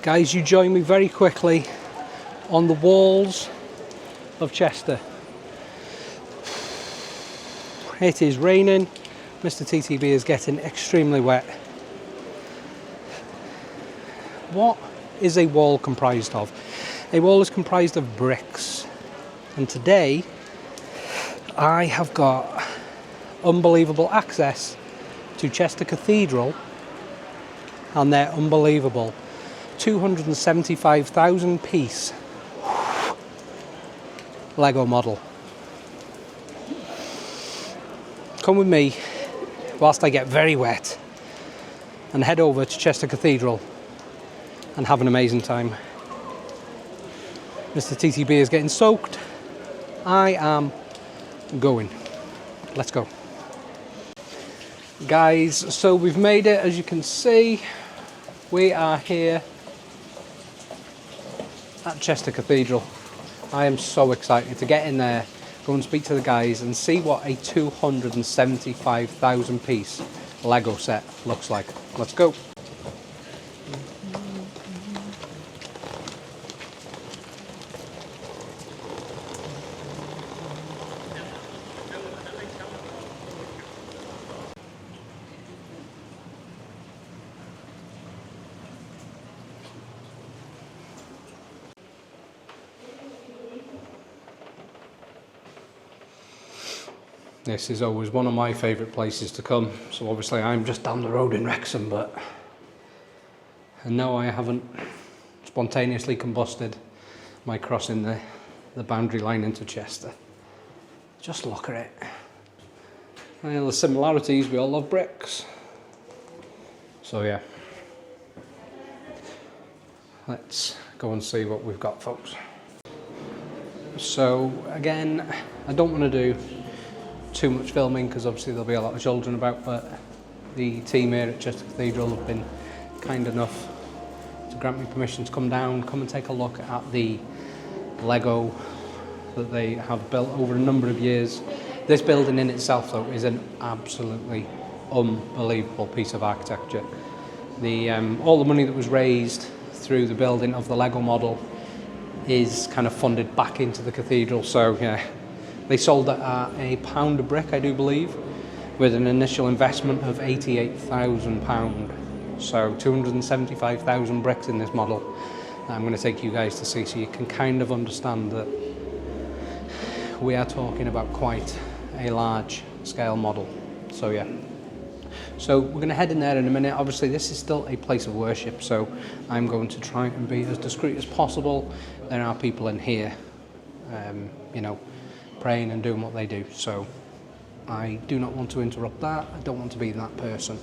Guys, you join me very quickly on the walls of Chester. It is raining. Mr. TTB is getting extremely wet. What is a wall comprised of? A wall is comprised of bricks. And today, I have got unbelievable access to Chester Cathedral and their unbelievable 275,000 piece Lego model. Come with me whilst I get very wet and head over to Chester Cathedral and have an amazing time. Mr. TTB is getting soaked. I am going. Let's go. Guys, so we've made it. As you can see, we are here at Chester Cathedral. I am so excited to get in there, go and speak to the guys and see what a 275,000 piece Lego set looks like. Let's go. This is always one of my favourite places to come. So obviously I'm just down the road in Wrexham, and no, I haven't spontaneously combusted by crossing the boundary line into Chester. Just look at it. Well, the similarities, we all love bricks. So yeah, let's go and see what we've got, folks. So again, I don't want to do too much filming because obviously there'll be a lot of children about, but the team here at Chester Cathedral have been kind enough to grant me permission to come down, come and take a look at the Lego that they have built over a number of years. This building in itself though is an absolutely unbelievable piece of architecture. All the money that was raised through the building of the Lego model is kind of funded back into the cathedral, so yeah. They sold it at £1 a brick, I do believe, with an initial investment of £88,000. So 275,000 bricks in this model. I'm going to take you guys to see so you can kind of understand that we are talking about quite a large scale model. So yeah. So we're going to head in there in a minute. Obviously this is still a place of worship, so I'm going to try and be as discreet as possible. There are people in here, you know, praying and doing what they do, so I do not want to interrupt that. I don't want to be that person.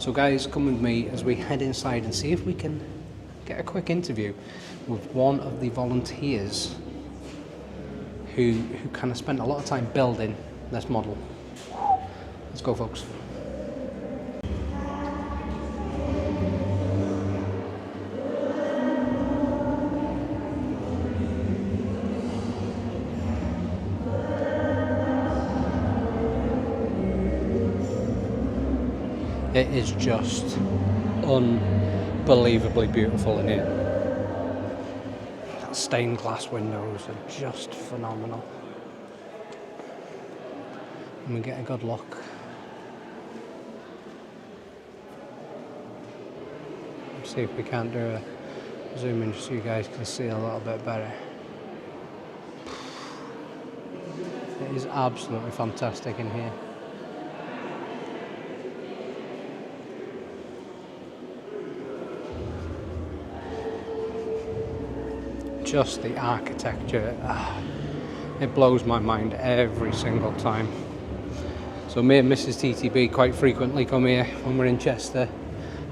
So guys, come with me as we head inside and see if we can get a quick interview with one of the volunteers who kind of spent a lot of time building this model. Let's go, folks. It is just unbelievably beautiful in here. Stained glass windows are just phenomenal. And we get a good look. Let's see if we can't do a zoom in so you guys can see a little bit better. It is absolutely fantastic in here. Just the architecture, it blows my mind every single time. So me and Mrs. TTB quite frequently come here when we're in Chester,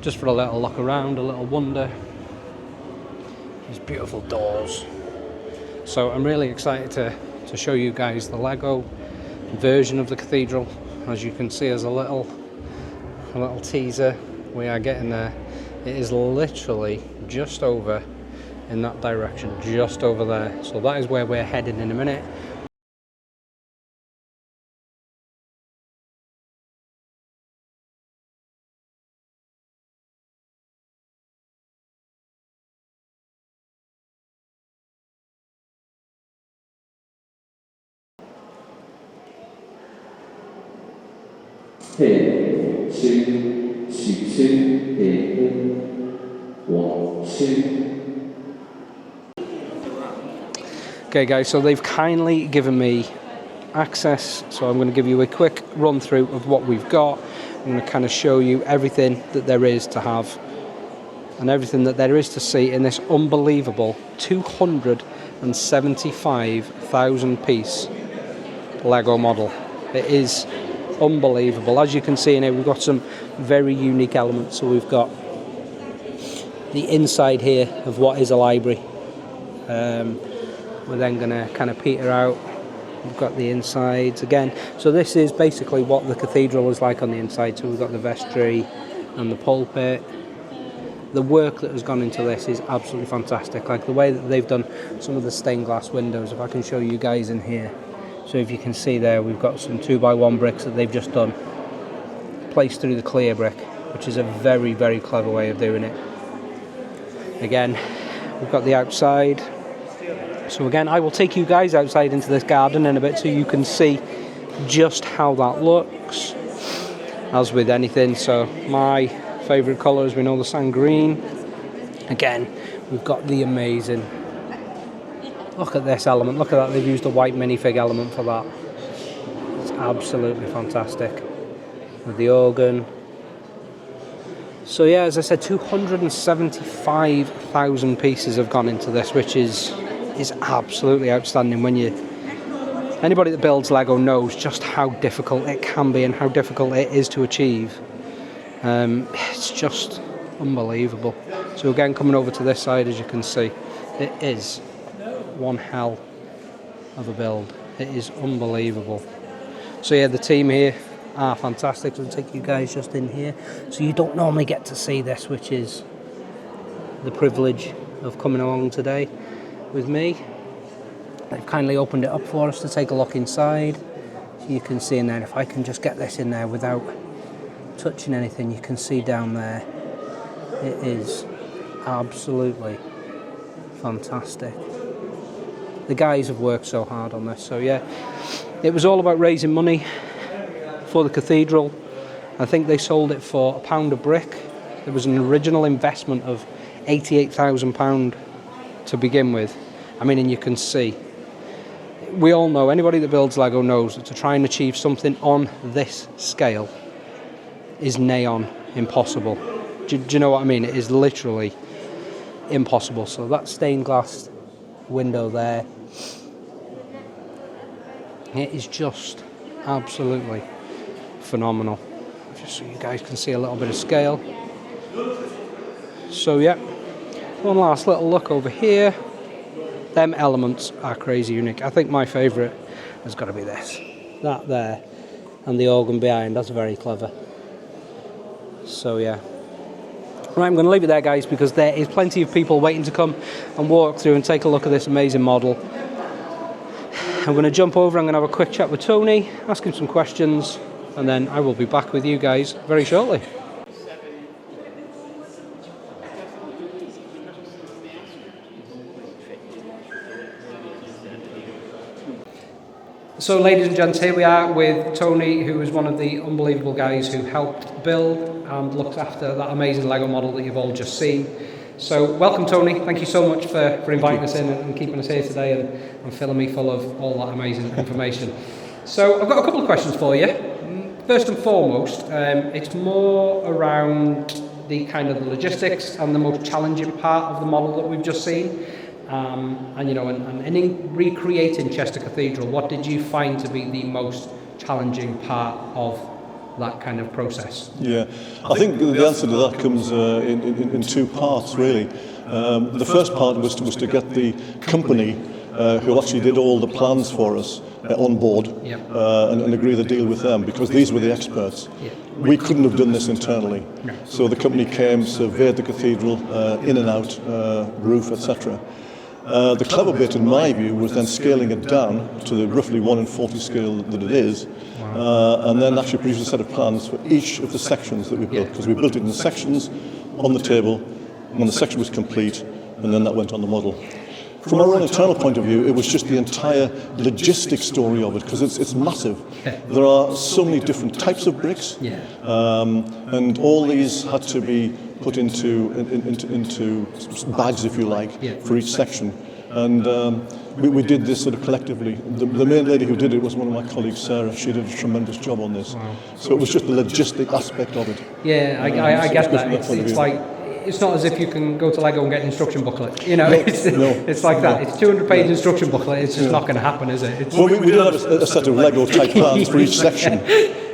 just for a little look around, a little wonder. These beautiful doors. So I'm really excited to show you guys the Lego version of the cathedral. As you can see, as a little teaser, we are getting there. It is literally just over in that direction, just over there. So that is where we're heading in a minute. Here, 2, 2, 2, here, 1, 2. Okay guys, so they've kindly given me access, so I'm going to give you a quick run through of what we've got. I'm going to kind of show you everything that there is to have and everything that there is to see in this unbelievable 275,000 piece Lego model. It is unbelievable. As you can see in here, we've got some very unique elements. So we've got the inside here of what is a library. We're then going to kind of peter out. We've got the insides again. So this is basically what the cathedral is like on the inside. So we've got the vestry and the pulpit. The work that has gone into this is absolutely fantastic. Like the way that they've done some of the stained glass windows. If I can show you guys in here. So if you can see there, we've got some 2x1 bricks that they've just done, placed through the clear brick, which is a very, very clever way of doing it. Again, we've got the outside. So again, I will take you guys outside into this garden in a bit so you can see just how that looks. As with anything, so my favourite colour, as we know, the sand green. Again, we've got the amazing, look at this element, look at that, they've used a white minifig element for that. It's absolutely fantastic. With the organ. So yeah, as I said, 275,000 pieces have gone into this, which is absolutely outstanding. When anybody that builds Lego knows just how difficult it can be and how difficult it is to achieve. It's just unbelievable. So again, coming over to this side, as you can see, it is one hell of a build. It is unbelievable. So yeah, the team here are fantastic. I'll take you guys just in here. So you don't normally get to see this, which is the privilege of coming along today with me. They've kindly opened it up for us to take a look inside. So you can see in there, if I can just get this in there without touching anything, you can see down there. It is absolutely fantastic. The guys have worked so hard on this. So yeah, it was all about raising money for the cathedral. I think they sold it for £1 a brick. There was an original investment of £88,000 to begin with. I mean, and you can see, we all know, anybody that builds Lego knows that to try and achieve something on this scale is nigh on impossible. Do you know what I mean? It is literally impossible. So that stained glass window there, it is just absolutely phenomenal. Just so you guys can see a little bit of scale. So yeah, one last little look over here. Them elements are crazy unique. I think my favourite has got to be this. That there and the organ behind, that's very clever. So yeah. Right, I'm going to leave it there, guys, because there is plenty of people waiting to come and walk through and take a look at this amazing model. I'm going to jump over, I'm going to have a quick chat with Tony, ask him some questions, and then I will be back with you guys very shortly. So ladies and gents, here we are with Tony, who is one of the unbelievable guys who helped build and looked after that amazing Lego model that you've all just seen. So welcome, Tony. Thank you so much for inviting us in and keeping us here today and filling me full of all that amazing information. So I've got a couple of questions for you. First and foremost, it's more around the kind of the logistics and the most challenging part of the model that we've just seen. And in recreating Chester Cathedral, what did you find to be the most challenging part of that kind of process? Yeah, I think the answer to that comes in two parts, really. The first part was to get the company who actually did all the plans for us on board. Yep. And agree the deal with them, because these were the experts. Yep. We couldn't have done this internally. No. So the company came, surveyed the cathedral, in and out, roof, etc. The clever bit, in my view, was then scaling it down to the roughly 1 in 40 scale that it is, and then actually produce a set of plans for each of the sections that we built, because we built it in sections on the table, when the section was complete, and then that went on the model. From our own internal point of view, it was just the entire logistic story of it, because it's massive. There are so many different types of bricks, and all these had to be put into bags, if you like, for each section. And we did this sort of collectively. The main lady who did it was one of my colleagues, Sarah. She did a tremendous job on this. Wow. So it was just the logistic aspect of it. Yeah, I get that. It's like, it's not as if you can go to Lego and get an instruction booklet. You know, it's like that. It's 200-page instruction booklet. It's just not going to happen, is it? Well, we did have a set of Lego type plans for each section.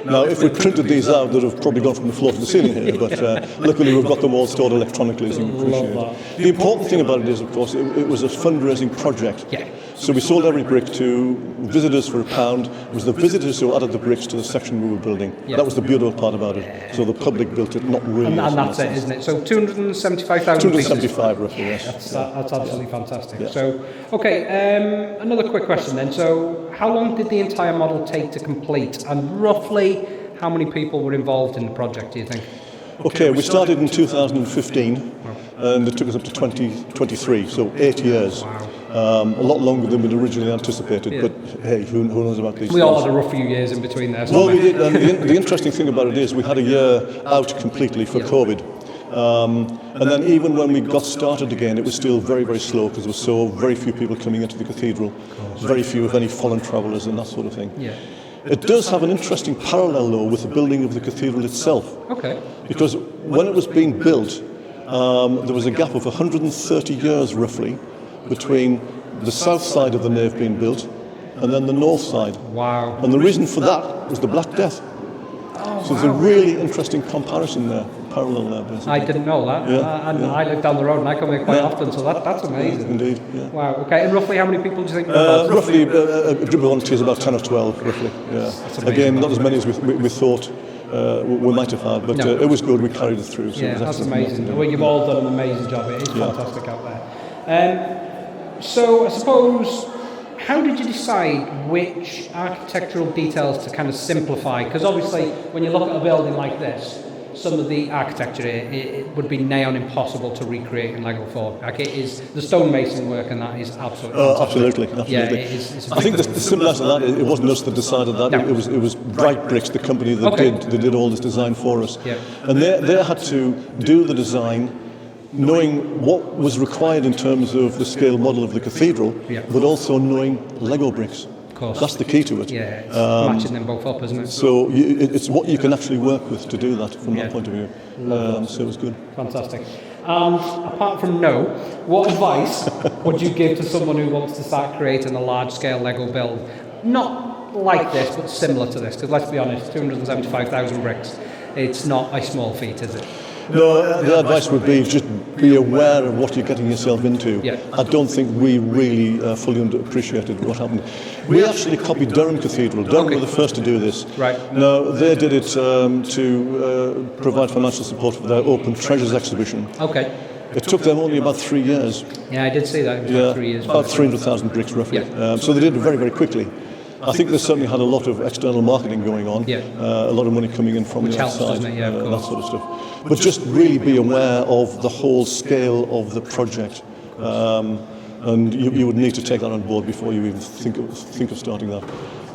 Now, if we printed these out, they'd have probably gone from the floor to the ceiling here, but luckily we've got them all stored electronically, as you can appreciate. The important thing about it is, of course, it was a fundraising project. Yeah. So we sold every brick to visitors for £1. It was the visitors who added the bricks to the section we were building. Yeah. That was the beautiful part about it. So the public built it, not really. And that's it, isn't it? So 275,000 275 roughly, yes. That's absolutely fantastic. Yeah. So, okay, another quick question then. So how long did the entire model take to complete, and roughly how many people were involved in the project, do you think? Okay, we started in 2015 and it took us up to 2023, so 8 years. Wow. A lot longer than we'd originally anticipated, but hey, who knows about these things? We all had a rough few years in between there. Well, we did, and the interesting thing about it is we had a year out completely for COVID. And then even when we got started again, it was still very, very slow because there were so very few people coming into the cathedral, very few, if any, foreign travellers and that sort of thing. Yeah. It does have an interesting parallel, though, with the building of the cathedral itself. Okay. Because when it was being built, there was a gap of 130 years, roughly, between the south side of the nave being built and then the north side. Wow. And the reason for that was the Black Death. So there's a really interesting comparison there, parallel there, basically. I didn't know that. Yeah, And I live down the road and I come here quite often, so that's amazing. Indeed, yeah. Wow, okay. And roughly how many people do you think? Roughly, a group of volunteers, about 10 or 12, roughly. Yeah. Again, not as many as we thought we might have had, but it was good, we carried it through. So yeah, that's amazing. Well, you've all done an amazing job. It is fantastic out there. So I suppose, how did you decide which architectural details to kind of simplify? Because obviously, when you look at a building like this, some of the architecture, it would be near on impossible to recreate in Lego 4. Like it is, the stonemason work and that is absolutely fantastic. Absolutely. Yeah, it's I think the simple answer to that, it wasn't us that decided that. No. It was Bright Bricks, the company that did all this design for us. Yeah. And they had to do the design knowing what was required in terms of the scale model of the cathedral, but also knowing Lego bricks. Of course. That's the key to it. Yeah, it's matching them both up, isn't it? So it's what you can actually work with to do that from that point of view. So it was good. Fantastic. Apart from no, what advice would you give to someone who wants to start creating a large-scale Lego build? Not like this, but similar to this, because let's be honest, 275,000 bricks, it's not a small feat, is it? No, the advice would be just be aware of what you're getting yourself into. Yeah. I don't think we really fully appreciated what happened. We actually copied Durham Cathedral. Durham were the first to do this. Right. Now, they did it to provide financial support for their Open Treasures exhibition. Okay. It took them only about 3 years. Yeah, I did see that. It was about 3 years. About 300,000 bricks, roughly. Yeah. So they did it very, very quickly. I think they certainly had a lot of external marketing going on, a lot of money coming in from Which the helps, outside, doesn't it? Yeah, of that course. sort of stuff. But just really be aware of the whole scale of the project, and you would need to take that on board before you even think of starting that.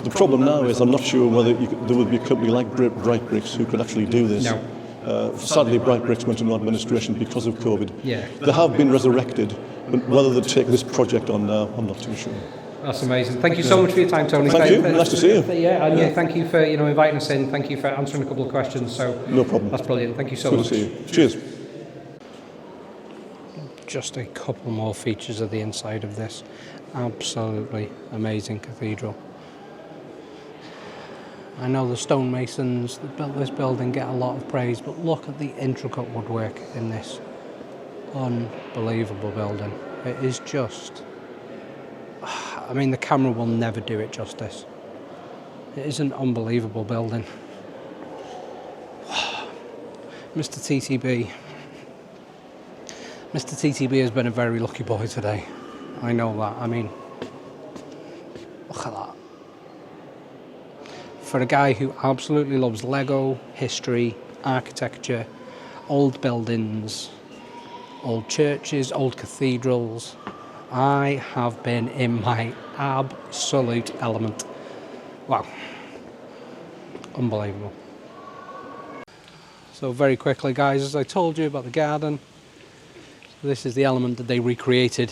The problem now is I'm not sure whether there would be a company like Bright Bricks who could actually do this. No. Sadly, Bright Bricks went into administration because of COVID. Yeah. They have been resurrected, but whether they'd take this project on now, I'm not too sure. That's amazing. Thank you so much for your time, Tony. Thank you. Nice to see you. Thank you for inviting us in. Thank you for answering a couple of questions. So no problem. That's brilliant. Thank you so Good much. to see you. Cheers. Just a couple more features of the inside of this absolutely amazing cathedral. I know the stonemasons that built this building get a lot of praise, but look at the intricate woodwork in this unbelievable building. It is just, I mean, the camera will never do it justice. It is an unbelievable building. Mr. TTB has been a very lucky boy today. I know that. I mean, look at that. For a guy who absolutely loves Lego, history, architecture, old buildings, old churches, old cathedrals, I have been in my absolute element. Wow. Unbelievable. So very quickly, guys, as I told you about the garden, this is the element that they recreated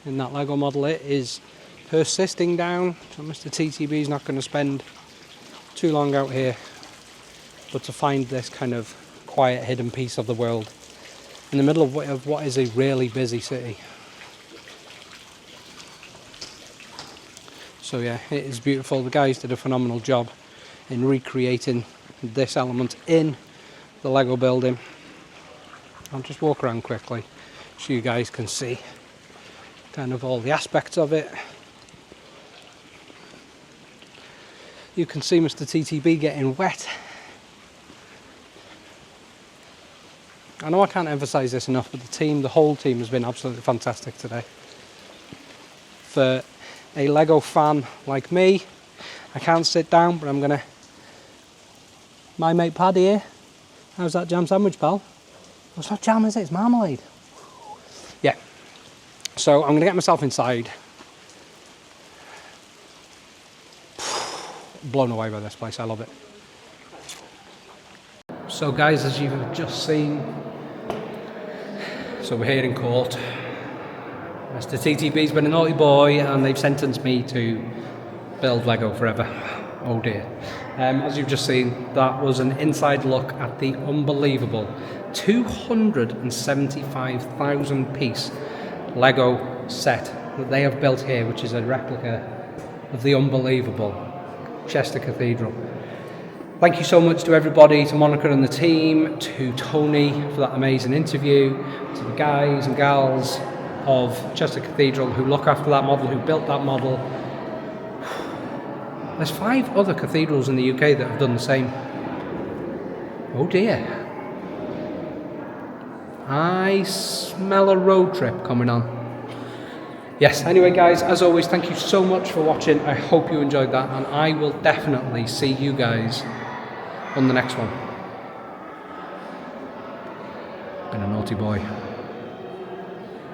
in that Lego model. It is persisting down, so Mr. TTB is not going to spend too long out here, but to find this kind of quiet hidden piece of the world in the middle of what is a really busy city. So yeah, it is beautiful. The guys did a phenomenal job in recreating this element in the Lego building. I'll just walk around quickly so you guys can see kind of all the aspects of it. You can see Mr. TTB getting wet. I know I can't emphasize this enough, but the whole team has been absolutely fantastic today. For a Lego fan like me, I can't sit down, but I'm gonna... My mate Paddy here. How's that jam sandwich, pal? Oh, it's not jam, is it? It's marmalade. Yeah. So I'm gonna get myself inside. Blown away by this place, I love it. So guys, as you've just seen, so we're here in court. Mr. TTB's been a naughty boy and they've sentenced me to build Lego forever. Oh dear. As you've just seen, that was an inside look at the unbelievable 275,000 piece Lego set that they have built here, which is a replica of the unbelievable Chester Cathedral. Thank you so much to everybody, to Monica and the team, to Tony for that amazing interview, to the guys and gals of Chester Cathedral who look after that model, who built that model. There's 5 other cathedrals in the UK that have done the same. Oh dear. I smell a road trip coming on. Yes, anyway guys, as always, thank you so much for watching. I hope you enjoyed that, and I will definitely see you guys on the next one. Been a naughty boy.